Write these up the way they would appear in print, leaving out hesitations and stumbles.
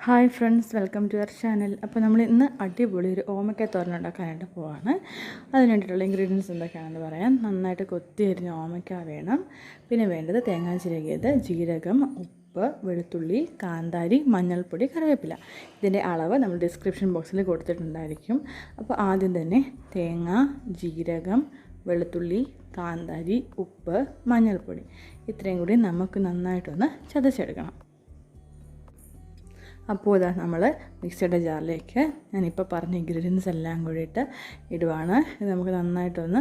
Hi friends, welcome to our channel. അപ്പോൾ നമ്മൾ ഇന്ന് അടിപൊളി ഒരു ഓമയ്ക്ക തോരൻ ഉണ്ടാക്കാനായിട്ട് പോവാണ്. അതിന് വേണ്ടിയിട്ടുള്ള ഇൻഗ്രീഡിയൻസ് എന്തൊക്കെയാണെന്ന് പറയാം. നന്നായിട്ട് കൊത്തി അരിഞ്ഞ ഓമയ്ക്ക വേണം. പിന്നെ വേണ്ടത് തേങ്ങ ചിരകിയത്, ജീരകം, ഉപ്പ്, വെളുത്തുള്ളി, കാന്താരി, മഞ്ഞൾപ്പൊടി, കറിവേപ്പില. ഇതിൻ്റെ അളവ് നമ്മൾ ഡിസ്ക്രിപ്ഷൻ ബോക്സിൽ കൊടുത്തിട്ടുണ്ടായിരിക്കും. അപ്പോൾ ആദ്യം തന്നെ തേങ്ങ, ജീരകം, വെളുത്തുള്ളി, കാന്താരി, ഉപ്പ്, മഞ്ഞൾപ്പൊടി ഇത്രയും കൂടി നമുക്ക് നന്നായിട്ടൊന്ന് ചതച്ചെടുക്കണം. അപ്പോൾ ഇതാ നമ്മൾ മിക്സിയുടെ ജാറിലേക്ക് ഞാനിപ്പോൾ പറഞ്ഞ ഇൻഗ്രീഡിയൻസ് എല്ലാം കൂടിയിട്ട് ഇടുവാണ്. ഇത് നമുക്ക് നന്നായിട്ടൊന്ന്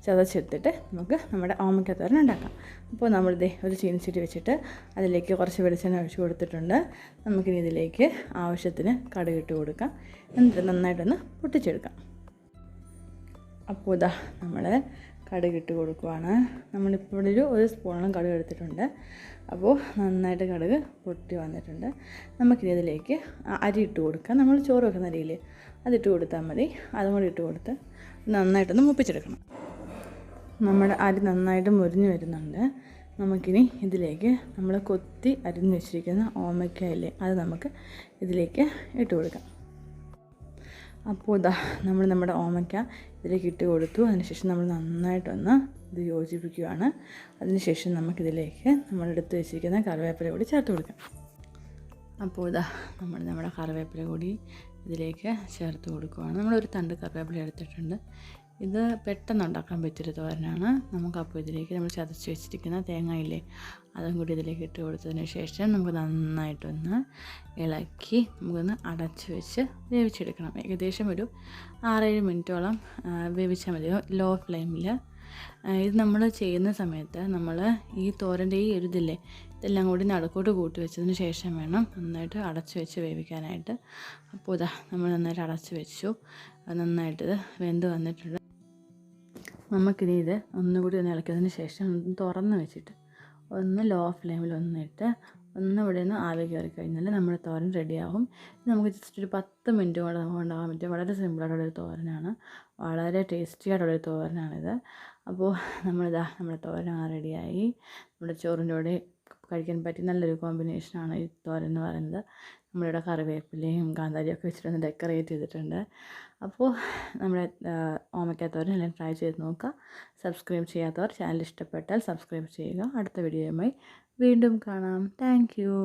ചതച്ചെടുത്തിട്ട് നമുക്ക് നമ്മുടെ ഓമയ്ക്ക തോരൻ ഉണ്ടാക്കാം. അപ്പോൾ നമ്മളിതേ ഒരു ചീനിച്ചട്ടി വെച്ചിട്ട് അതിലേക്ക് കുറച്ച് വെളിച്ചെണ്ണ ഒഴിച്ച് കൊടുത്തിട്ടുണ്ട്. നമുക്കിനി ഇതിലേക്ക് ആവശ്യത്തിന് കടുകിട്ട് കൊടുക്കാം. എന്നിട്ട് നന്നായിട്ടൊന്ന് പൊട്ടിച്ചെടുക്കാം. അപ്പോൾ ഇതാ നമ്മൾ കടുകിട്ട് കൊടുക്കുവാണ്. നമ്മളിപ്പോൾ ഇവിടെ ഒരു സ്പൂണോളം കടുക് എടുത്തിട്ടുണ്ട്. അപ്പോൾ നന്നായിട്ട് കടുക് പൊട്ടി വന്നിട്ടുണ്ട്. നമുക്കിനി ഇതിലേക്ക് അരി ഇട്ട് കൊടുക്കാം. നമ്മൾ ചോറ് വെക്കുന്ന അരിയിൽ അതിട്ട് കൊടുത്താൽ മതി. അതും കൂടി ഇട്ട് കൊടുത്ത് നന്നായിട്ടൊന്ന് മൂപ്പിച്ചെടുക്കണം. നമ്മുടെ അരി നന്നായിട്ട് മുരിഞ്ഞ് വരുന്നുണ്ട്. നമുക്കിനി ഇതിലേക്ക് നമ്മൾ കൊത്തി അരിഞ്ഞ് വെച്ചിരിക്കുന്ന ഓമയ്ക്കയില്ലേ അത് നമുക്ക് ഇതിലേക്ക് ഇട്ട് കൊടുക്കാം. അപ്പോൾ ഇതാ നമ്മൾ നമ്മുടെ ഓമയ്ക്ക ഇതിലേക്ക് ഇട്ട് കൊടുത്തു. അതിനുശേഷം നമ്മൾ നന്നായിട്ടൊന്ന് ഇത് യോജിപ്പിക്കുകയാണ്. അതിനുശേഷം നമുക്കിതിലേക്ക് നമ്മളെടുത്ത് വെച്ചിരിക്കുന്ന കറിവേപ്പില കൂടി ചേർത്ത് കൊടുക്കാം. അപ്പോൾ ഇതാ നമ്മുടെ കറിവേപ്പില കൂടി ഇതിലേക്ക് ചേർത്ത് കൊടുക്കുകയാണ്. നമ്മളൊരു തണ്ട് കറിവേപ്പില എടുത്തിട്ടുണ്ട്. ഇത് പെട്ടെന്ന് ഉണ്ടാക്കാൻ പറ്റിയൊരു തോരനാണ്. നമുക്കപ്പോൾ ഇതിലേക്ക് നമ്മൾ ചതച്ച് വെച്ചിരിക്കുന്ന തേങ്ങയില്ലേ അതും കൂടി ഇതിലേക്ക് ഇട്ട് കൊടുത്തതിന് ശേഷം നമുക്ക് നന്നായിട്ടൊന്ന് ഇളക്കി നമുക്കൊന്ന് അടച്ച് വെച്ച് വേവിച്ചെടുക്കണം. ഏകദേശം ഒരു 6-7 മിനിറ്റോളം വേവിച്ചാൽ മതി, ലോ ഫ്ലെയിമിൽ. ഇത് നമ്മൾ ചെയ്യുന്ന സമയത്ത് നമ്മൾ ഈ തോരൻ്റെ ഈ ഇതില്ലേ ഇതെല്ലാം കൂടി നടുക്കോട്ട് കൂട്ടി വെച്ചതിന് ശേഷം വേണം നന്നായിട്ട് അടച്ച് വെച്ച് വേവിക്കാനായിട്ട്. അപ്പോൾ ഇതാ നമ്മൾ നന്നായിട്ട് അടച്ച് വെച്ചു. നന്നായിട്ട് വെന്ത് വന്നിട്ടുണ്ട്. നമുക്കിനി ഇത് ഒന്നുകൂടി ഒന്ന് ഇളക്കിയതിന് ശേഷം തുറന്ന് വെച്ചിട്ട് ഒന്ന് ലോ ഫ്ലെയിമിൽ ഒന്നിട്ട് ഇവിടെ നിന്ന് ആവി കയറി കഴിഞ്ഞാൽ നമ്മുടെ തോരൻ റെഡിയാവും. ഇത് നമുക്ക് ജസ്റ്റ് ഒരു 10 മിനിറ്റ് കൊണ്ട് നമുക്ക് ഉണ്ടാകാൻ പറ്റും. വളരെ സിമ്പിളായിട്ടുള്ളൊരു തോരനാണ്, വളരെ ടേസ്റ്റി ആയിട്ടുള്ളൊരു തോരനാണിത്. അപ്പോൾ നമ്മുടെ തോരൻ റെഡിയായി. നമ്മുടെ ചോറിൻ്റെ കൂടെ കഴിക്കാൻ പറ്റിയ നല്ലൊരു കോമ്പിനേഷനാണ് ഈ തോരൻ എന്ന് പറയുന്നത്. നമ്മളിവിടെ കറിവേപ്പിലയും കാന്താരിയൊക്കെ വെച്ചിട്ടൊന്ന് ഡെക്കറേറ്റ് ചെയ്തിട്ടുണ്ട്. അപ്പോൾ നമ്മുടെ ഓമയ്ക്ക തോരൻ എല്ലാം ട്രൈ ചെയ്ത് നോക്കുക. സബ്സ്ക്രൈബ് ചെയ്യാത്തവർ ചാനൽ ഇഷ്ടപ്പെട്ടാൽ സബ്സ്ക്രൈബ് ചെയ്യുക. അടുത്ത വീഡിയോയുമായി വീണ്ടും കാണാം. Thank you.